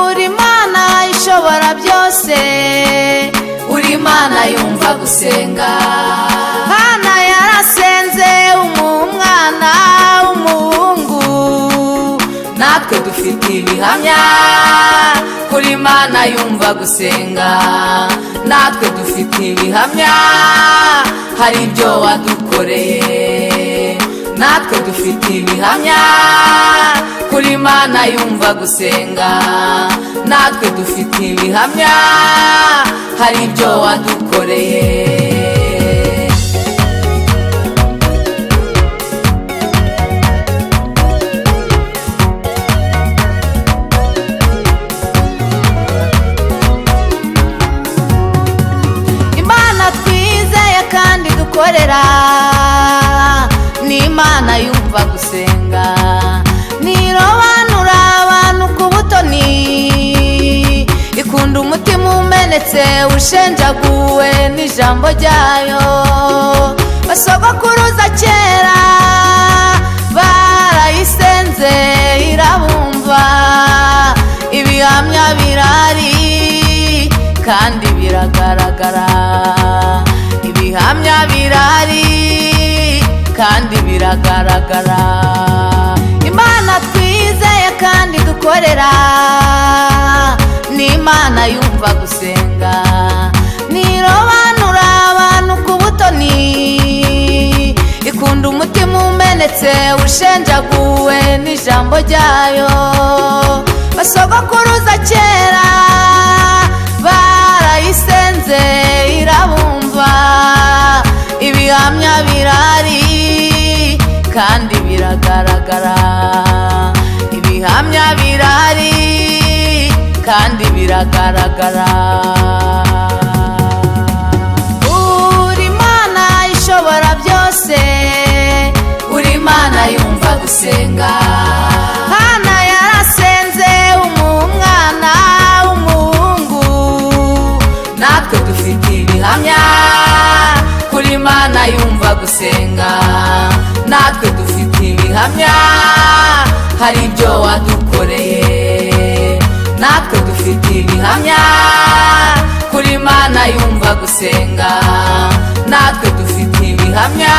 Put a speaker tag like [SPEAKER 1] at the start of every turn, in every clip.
[SPEAKER 1] uri Imana ishobora byose, uri Imana yumva gusenga. Hana yarasenze umwana w'umuhungu, natwe dufite ibihamya kuri Imana yumva gusenga. Natwe dufite ibihamya, hari ibyo wadukoreye. Natwe dufite ibihamya kuri Imana yumva gusenga. Natwe dufite ibihamya, hari ibyo wadukoreye. Kandi dukorera ni Imana yumva gusenga. Nirobanura abantu ku butoni, ikunda umutima umenetse ushenjaguwe n'ijambo ryayo. Basogokuruza kera barayisenze irabumva. Ibihamya birari kandi biragaragara. Ibihamya birari kandi biragaragara. Imana twizeye kandi dukorera ni Imana yumva gusenga. Nirobanura abantu ku butoni, ikunda umutima umenetse ushenjaguwe n'ijambo ryayo. Basogokuruza kera barayisenze irabumva. Ibihamya birari kandi biragaragara. Ibihamya birari kandi biragaragara. uri Imana ishobora byose, uri Imana yumva gusenga. Hana yarasenze umwana w'umuhungu, natwe dufite ibihamya kuri Imana yumva gusenga. Natwe dufite ibihamya, hari ibyo wadukoreye. Natwe dufite ibihamya kuri Imana yumva gusenga. Natwe dufite ibihamya,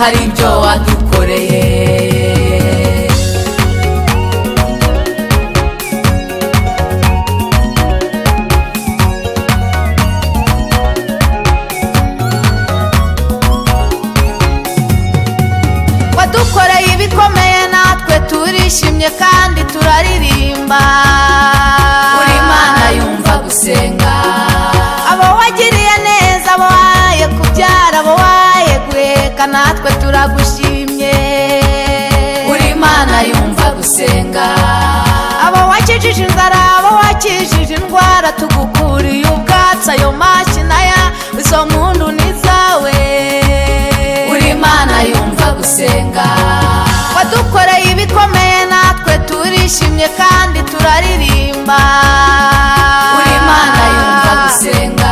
[SPEAKER 1] hari ibyo wadukoreye. Wadukoreye ibikomeye, natwe turishimye kandi turaririmba. uri Imana yumva gusenga. Abo wagiriye neza, abo waye kubyara, abo waye guheka, natwe turagushimye. uri Imana yumva gusenga. Abo wakijije inzara, abo wakijije indwara, tugukuriye ubwatsi. Ayo makina ya izo mpundu ni zawe. uri Imana yumva gusenga. Wadukoreye ibikomeye, natwe turishimye kandi turaririmba. uri Imana yumva gusenga.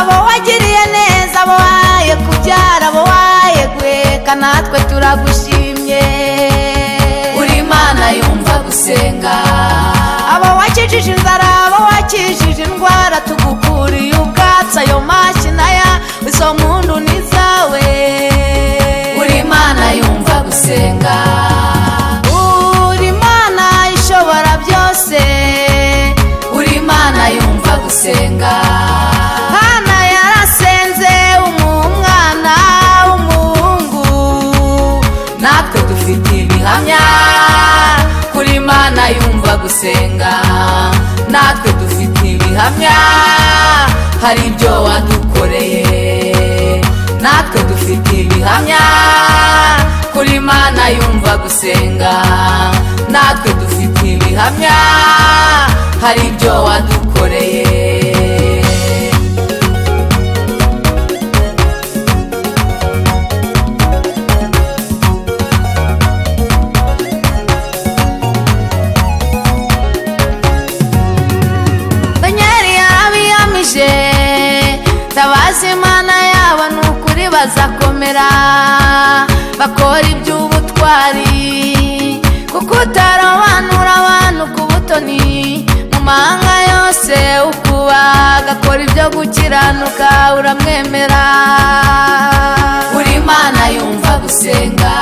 [SPEAKER 1] Abo wagiriye neza, abo waye kubyara, abo waye guheka, natwe turagushimye. uri Imana yumva gusenga. Abo wakijije inzara, abo wakijije indwara, tugukuriye ubwatsi. Ayo makina ya izo mpundu ni zawe. uri Imana yumva gusenga. uri Imana ishobora byose, uri Imana yumva gusenga. Hana yarasenze umwana w'umuhungu, natwe dufite ibihamya kuri Imana yumva gusenga. Natwe dufite ibihamya, hari ibyo wadukoreye. Natwe dufite ibihamya kuri Imana yumva gusenga. Natwe dufite ibihamya, hari ibyo wadukoreye. Daniel tabaza imana yabo nukuri bazakomera bakora iby'ubutwari kuko utarobanura abantu ku butoni mu mahanga yose ukuba gakora ibyo gukiranuka uramwemera uri Imana yumva gusenga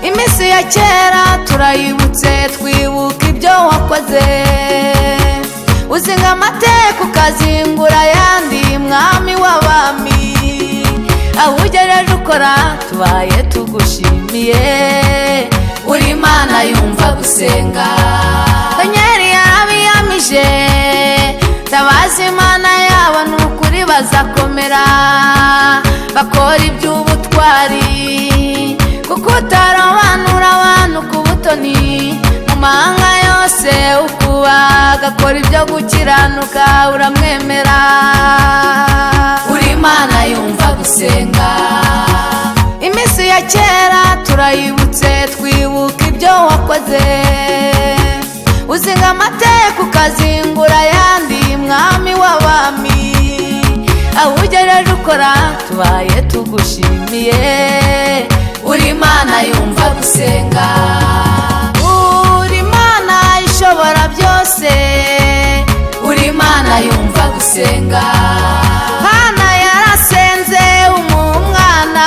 [SPEAKER 1] iminsi ya kera turayibutse twibuka ibyo wakoze uzinga amateka ukazingura ayandi mwami w'abami aho ugereje ukora tubaye tugushimiye uri Imana yumva gusenga Danieli yarabiyamije tabaza imana yabo nukuri bazakomera bakora iby'ubutwari kuko utarobanura abantu ku butoni mu mahanga yose ukuba gakora ibyo gukiranuka uramwemera uri Imana yumva gusenga iminsi ya kera turayibutse twibuka ibyo wakoze uzinga amateka ukazingura ayandi mwami w'abami aho ugereje ukora tubaye tugushimiye uri Imana yumva gusenga uri Imana ishobora byose uri Imana yumva gusenga Hana yarasenze umwana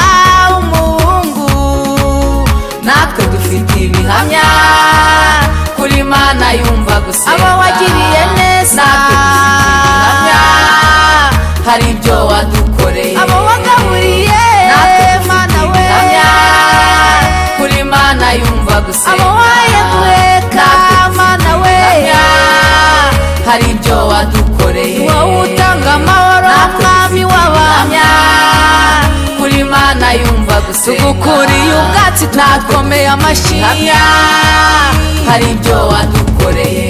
[SPEAKER 1] w'umuhungu natwe dufite ibihamya kuri Imana yumva gusenga abo wagiriye neza natwe dufite ibihamya hari ibyo wadukoreye abo wagaburiye Mana we kuri Imana yumva gusenga abo waye kureka Mana we hari ibyo wadukoreye wowe utanga amahoro mwami w'abami kuri Imana yumva gusenga tugukuriye ubwatsi twakomeye amashyi hari ibyo wadukoreye